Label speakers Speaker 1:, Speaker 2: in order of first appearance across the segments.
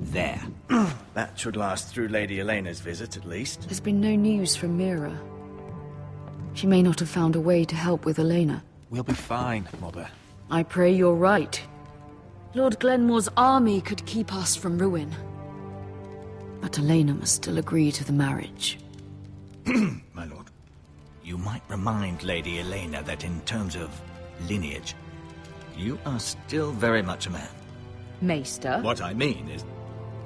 Speaker 1: there.
Speaker 2: That should last through Lady Elena's visit, at least.
Speaker 3: There's been no news from Mira. She may not have found a way to help with Elena.
Speaker 4: We'll be fine, Mother.
Speaker 3: I pray you're right. Lord Glenmore's army could keep us from ruin. But Elena must still agree to the marriage.
Speaker 1: My lord, you might remind Lady Elena that in terms of lineage, you are still very much a man.
Speaker 3: Maester?
Speaker 1: What I mean is,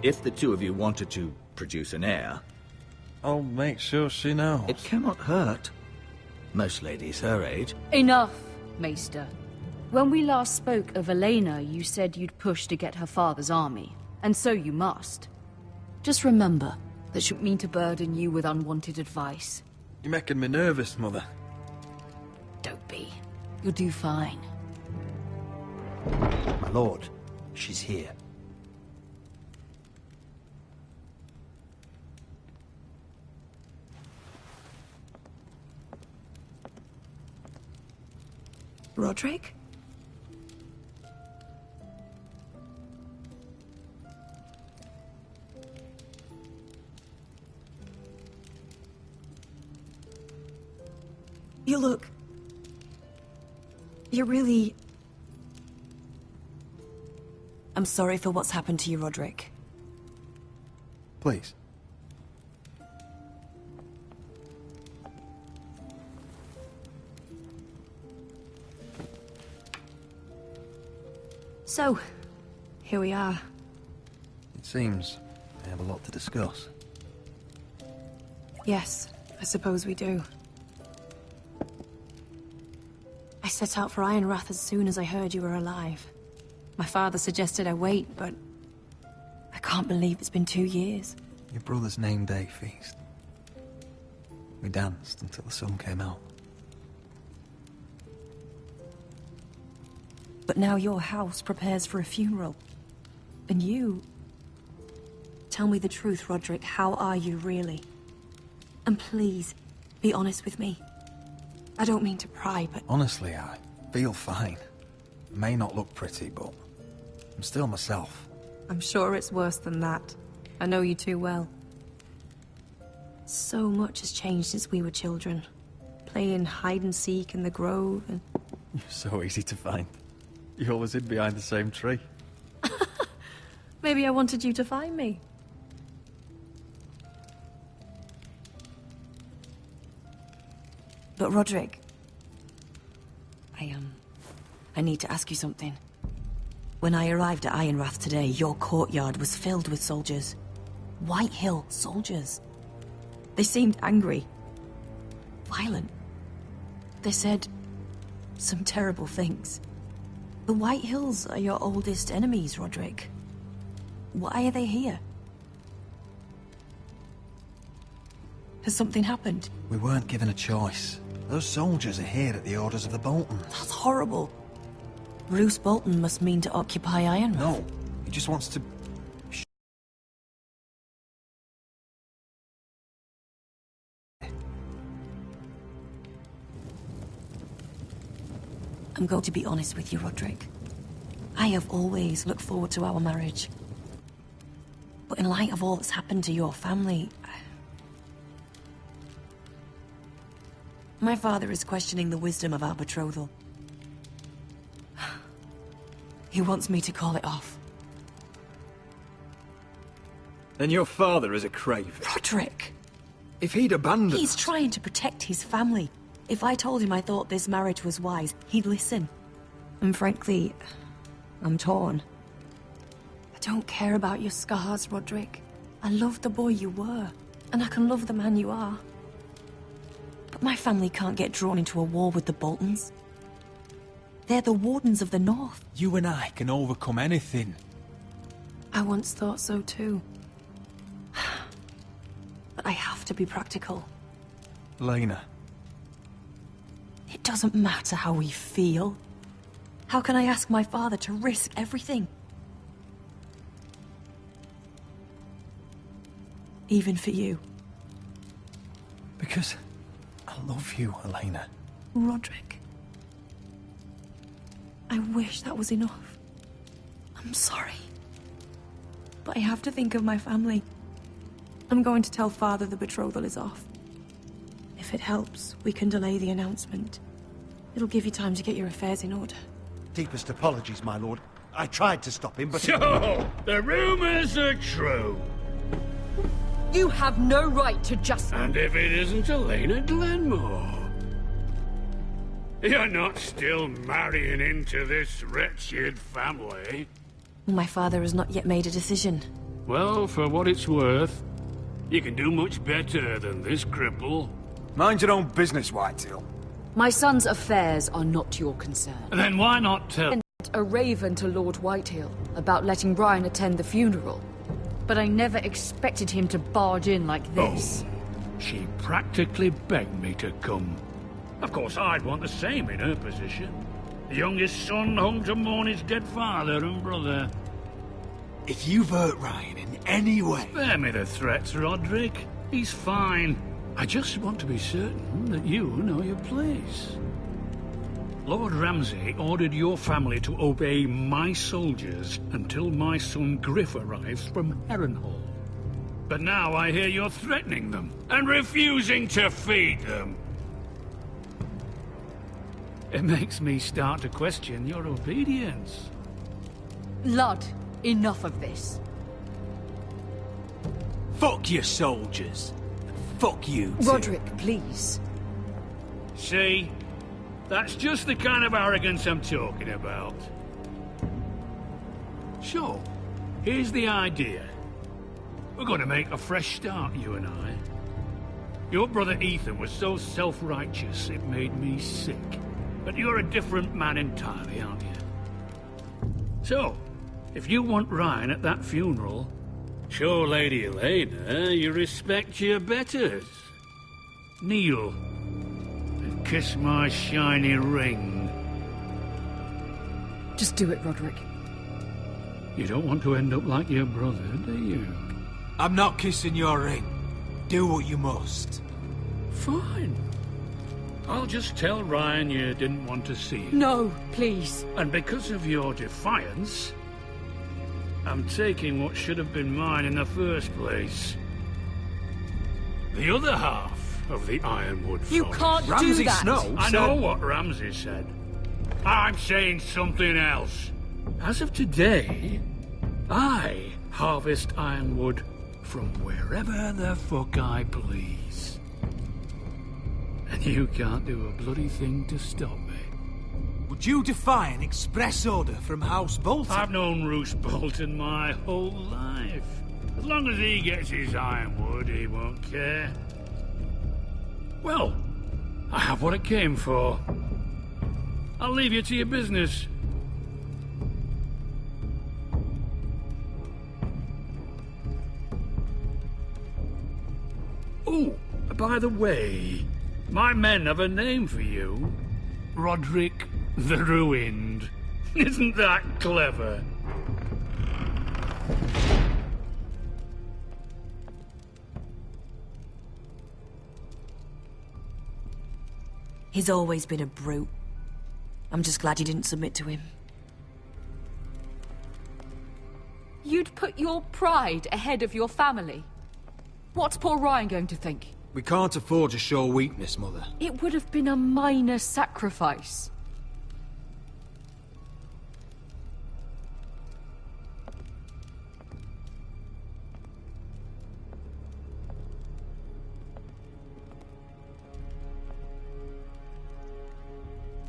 Speaker 1: if the two of you wanted to produce an heir,
Speaker 4: I'll make sure she knows.
Speaker 1: it cannot hurt. Most ladies her age.
Speaker 3: Enough, Maester. When we last spoke of Elena, you said you'd push to get her father's army. And so you must. Just remember that she didn't mean to burden you with unwanted advice.
Speaker 4: You're making me nervous, Mother.
Speaker 3: Don't be. You'll do fine.
Speaker 1: My lord, she's here.
Speaker 5: Roderick? You look... You're really... I'm sorry for what's happened to you, Roderick.
Speaker 4: Please.
Speaker 5: So, here we are.
Speaker 4: It seems we have a lot to discuss.
Speaker 5: Yes, I suppose we do. I set out for Ironrath as soon as I heard you were alive. My father suggested I wait, but I can't believe it's been 2 years.
Speaker 4: Your brother's name day feast. We danced until the sun came out.
Speaker 5: But now your house prepares for a funeral. And you... Tell me the truth, Roderick. How are you, really? And please, be honest with me. I don't mean to pry, but...
Speaker 4: Honestly, I feel fine. I may not look pretty, but I'm still myself.
Speaker 5: I'm sure it's worse than that. I know you too well. So much has changed since we were children. Playing hide-and-seek in the grove and...
Speaker 4: You're so easy to find. You always hid behind the same tree.
Speaker 5: Maybe I wanted you to find me. But Roderick... I need to ask you something. When I arrived at Ironrath today, your courtyard was filled with soldiers. White Hill soldiers. They seemed angry. Violent. They said some terrible things. The White Hills are your oldest enemies, Roderick. Why are they here? Has something happened?
Speaker 4: We weren't given a choice. Those soldiers are here at the orders of the Boltons.
Speaker 5: That's horrible. Roose Bolton must mean to occupy Ironrath.
Speaker 4: No, he just wants to...
Speaker 5: I'm going to be honest with you, Roderick. I have always looked forward to our marriage. But in light of all that's happened to your family... My father is questioning the wisdom of our betrothal. He wants me to call it off.
Speaker 6: Then your father is a craven.
Speaker 5: Roderick!
Speaker 6: If he'd abandoned
Speaker 5: He's
Speaker 6: us...
Speaker 5: trying to protect his family. If I told him I thought this marriage was wise, he'd listen. And frankly, I'm torn. I don't care about your scars, Roderick. I love the boy you were, and I can love the man you are. But my family can't get drawn into a war with the Boltons. They're the Wardens of the North.
Speaker 4: You and I can overcome anything.
Speaker 5: I once thought so too. But I have to be practical.
Speaker 4: Lena.
Speaker 5: It doesn't matter how we feel. How can I ask my father to risk everything? Even for you.
Speaker 4: Because I love you, Elena.
Speaker 5: Roderick. I wish that was enough. I'm sorry. But I have to think of my family. I'm going to tell Father the betrothal is off. If it helps, we can delay the announcement. It'll give you time to get your affairs in order.
Speaker 7: Deepest apologies, my lord. I tried to stop him, but...
Speaker 8: So, the rumors are true.
Speaker 3: You have no right to just...
Speaker 8: And if it isn't Elena Glenmore? You're not still marrying into this wretched family?
Speaker 5: My father has not yet made a decision.
Speaker 8: Well, for what it's worth, you can do much better than this cripple.
Speaker 6: Mind your own business, Whitetail.
Speaker 3: My son's affairs are not your concern.
Speaker 8: Then why not tell...
Speaker 3: A raven to Lord Whitehill about letting Ryan attend the funeral. But I never expected him to barge in like this.
Speaker 8: Oh, she practically begged me to come. Of course, I'd want the same in her position. The youngest son home to mourn his dead father and brother.
Speaker 6: If you've hurt Ryan in any way...
Speaker 8: Spare me the threats, Roderick. He's fine. I just want to be certain that you know your place. Lord Ramsay ordered your family to obey my soldiers until my son Griff arrives from Harrenhal. But now I hear you're threatening them and refusing to feed them. It makes me start to question your obedience.
Speaker 3: Lud, enough of this.
Speaker 6: Fuck your soldiers. Fuck you, too.
Speaker 3: Roderick, please.
Speaker 8: See? That's just the kind of arrogance I'm talking about. So, here's the idea. We're going to make a fresh start, you and I. Your brother Ethan was so self-righteous it made me sick. But you're a different man entirely, aren't you? So, if you want Ryan at that funeral, show Lady Elena you respect your betters. Kneel and kiss my shiny ring.
Speaker 3: Just do it, Roderick.
Speaker 8: You don't want to end up like your brother, do you?
Speaker 6: I'm not kissing your ring. Do what you must.
Speaker 8: Fine. I'll just tell Ryan you didn't want to see him.
Speaker 3: No, please.
Speaker 8: And because of your defiance, I'm taking what should have been mine in the first place. The other half of the Ironwood Forest.
Speaker 3: You can't do
Speaker 6: Ramsay
Speaker 3: that.
Speaker 6: Snow
Speaker 8: I
Speaker 6: said...
Speaker 8: know what Ramsay said. I'm saying something else. As of today, I harvest ironwood from wherever the fuck I please. And you can't do a bloody thing to stop me.
Speaker 6: Would you defy an express order from House Bolton?
Speaker 8: I've known Roose Bolton my whole life. As long as he gets his ironwood, he won't care. Well, I have what I came for. I'll leave you to your business. Oh, by the way, my men have a name for you. Roderick the Ruined. Isn't that clever?
Speaker 5: He's always been a brute. I'm just glad you didn't submit to him.
Speaker 3: You'd put your pride ahead of your family. What's poor Ryan going to think?
Speaker 6: We can't afford to show weakness, Mother.
Speaker 3: It would have been a minor sacrifice.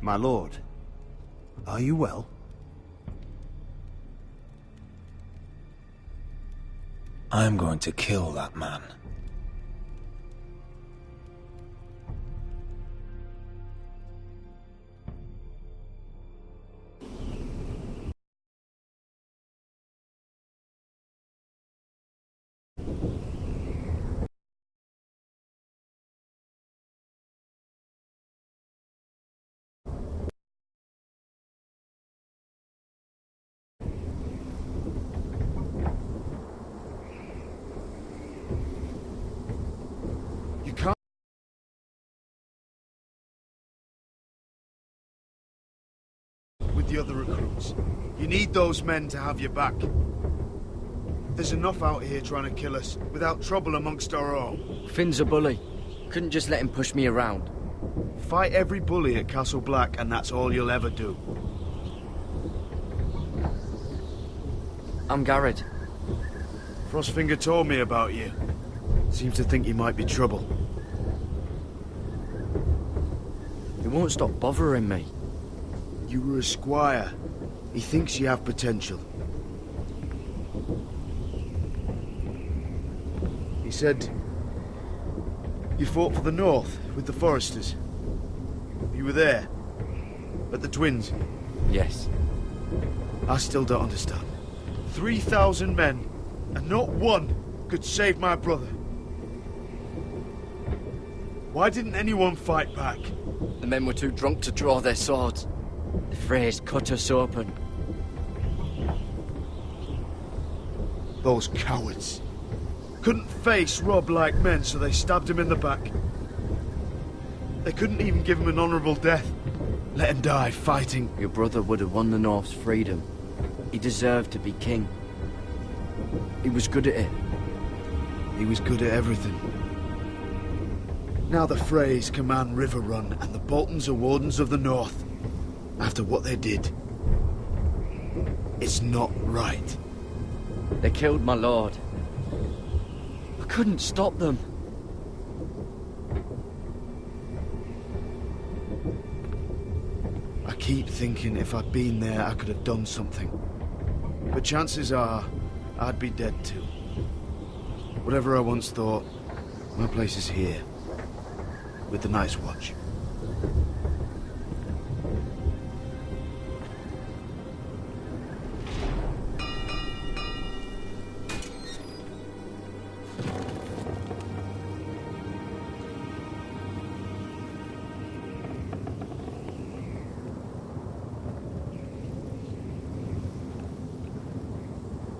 Speaker 7: My lord, are you well?
Speaker 4: I'm going to kill that man.
Speaker 7: With the other recruits. You need those men to have your back.
Speaker 9: There's enough out here trying to kill us, without trouble amongst our own.
Speaker 10: Finn's a bully. Couldn't just let him push me around.
Speaker 9: Fight every bully at Castle Black, and that's all you'll ever do.
Speaker 10: I'm Garrett.
Speaker 9: Frostfinger told me about you. Seems to think you might be trouble.
Speaker 10: He won't stop bothering me.
Speaker 9: You were a squire. He thinks you have potential. He said you fought for the North with the Foresters. You were there, at the Twins.
Speaker 10: Yes.
Speaker 9: I still don't understand. 3,000 men, and not one could save my brother. Why didn't anyone fight back?
Speaker 10: The men were too drunk to draw their swords. The Freys cut us open.
Speaker 9: Those cowards. Couldn't face Rob like men, so they stabbed him in the back. They couldn't even give him an honourable death. Let him die fighting.
Speaker 10: Your brother would have won the North's freedom. He deserved to be king. He was good at it.
Speaker 9: He was good at everything. Now the Freys command Riverrun, and the Boltons are Wardens of the North. After what they did. It's not right.
Speaker 10: They killed my lord. I couldn't stop them.
Speaker 9: I keep thinking if I'd been there, I could have done something. But chances are, I'd be dead too. Whatever I once thought, my place is here. With the Night's Watch.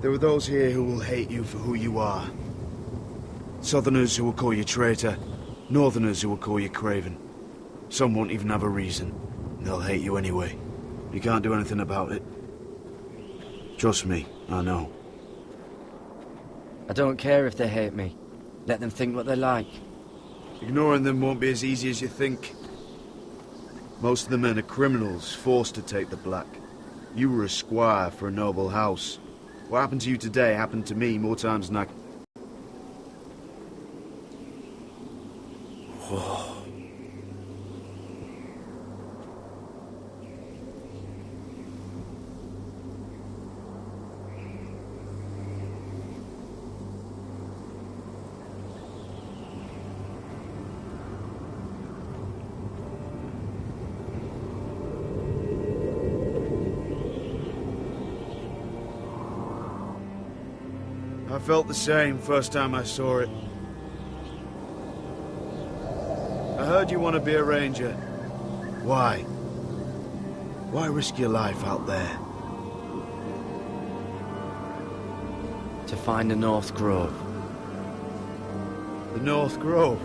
Speaker 9: There are those here who will hate you for who you are. Southerners who will call you traitor, Northerners who will call you craven. Some won't even have a reason. They'll hate you anyway. You can't do anything about it. Trust me, I know.
Speaker 10: I don't care if they hate me. Let them think what they like.
Speaker 9: Ignoring them won't be as easy as you think. Most of the men are criminals, forced to take the black. You were a squire for a noble house. What happened to you today happened to me more times than I... Whoa. I felt the same first time I saw it. I heard you want to be a ranger. Why? Why risk your life out there?
Speaker 10: To find the North Grove.
Speaker 9: The North Grove?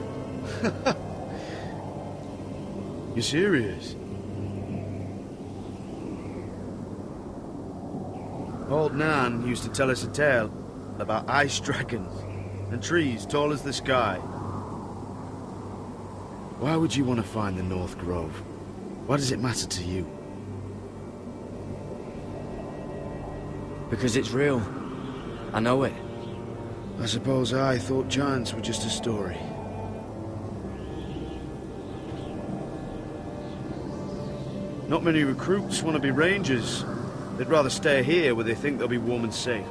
Speaker 9: You serious? Old Nan used to tell us a tale about ice dragons and trees tall as the sky. Why would you want to find the North Grove? Why does it matter to you?
Speaker 10: Because it's real. I know it.
Speaker 9: I suppose I thought giants were just a story. Not many recruits want to be rangers. They'd rather stay here where they think they'll be warm and safe.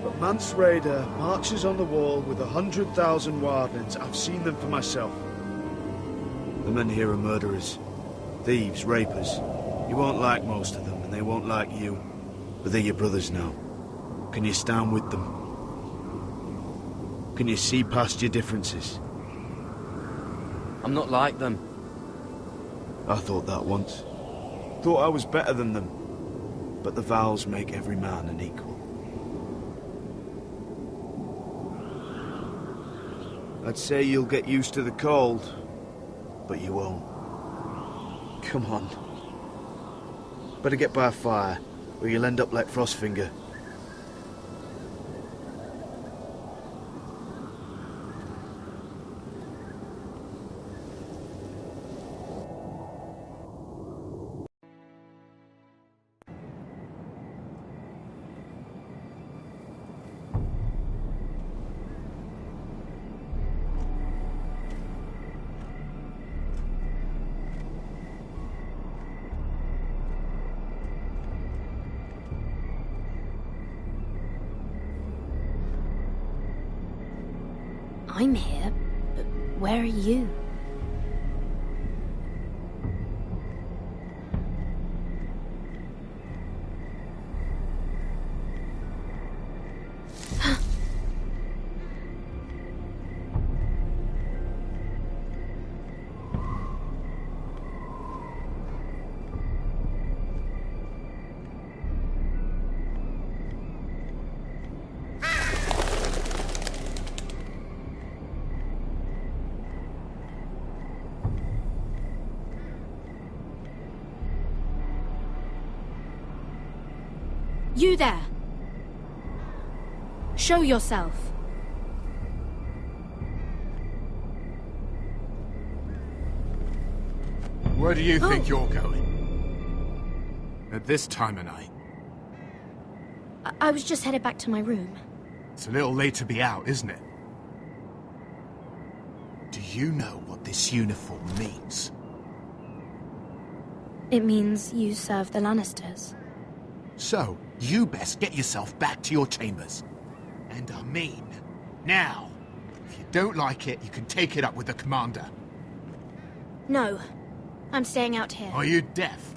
Speaker 9: But Mance Rayder marches on the wall with 100,000 wildlings. I've seen them for myself. The men here are murderers, thieves, rapers. You won't like most of them, and they won't like you. But they're your brothers now. Can you stand with them? Can you see past your differences?
Speaker 10: I'm not like them.
Speaker 9: I thought that once. Thought I was better than them. But the vows make every man an equal. I'd say you'll get used to the cold, but you won't. Come on. Better get by a fire, or you'll end up like Frostfinger.
Speaker 11: I'm here, but where are you? You there! Show yourself!
Speaker 12: Where do you think you're going? At this time of night?
Speaker 11: I was just headed back to my room.
Speaker 12: It's a little late to be out, isn't it? Do you know what this uniform means?
Speaker 11: It means you serve the Lannisters.
Speaker 12: So, you best get yourself back to your chambers. And I mean, now. If you don't like it, you can take it up with the commander.
Speaker 11: No. I'm staying out here.
Speaker 12: Are you deaf?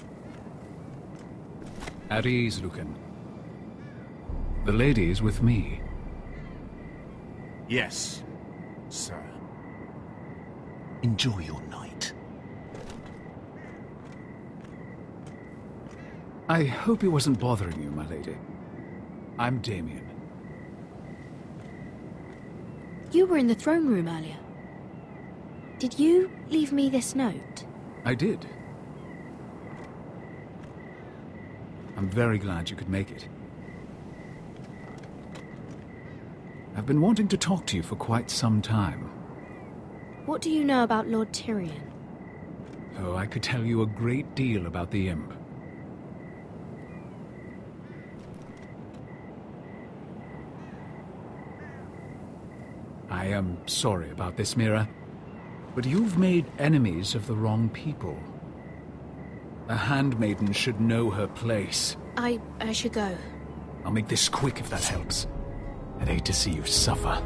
Speaker 13: At ease, Lucan. The lady is with me.
Speaker 12: Yes, sir. Enjoy your night.
Speaker 13: I hope he wasn't bothering you, my lady. I'm Damien.
Speaker 11: You were in the throne room earlier. Did you leave me this note?
Speaker 13: I did. I'm very glad you could make it. I've been wanting to talk to you for quite some time.
Speaker 11: What do you know about Lord Tyrion?
Speaker 13: Oh, I could tell you a great deal about the Imp. I am sorry about this, Mira, but you've made enemies of the wrong people. A handmaiden should know her place.
Speaker 11: I should go.
Speaker 13: I'll make this quick if that helps. I'd hate to see you suffer.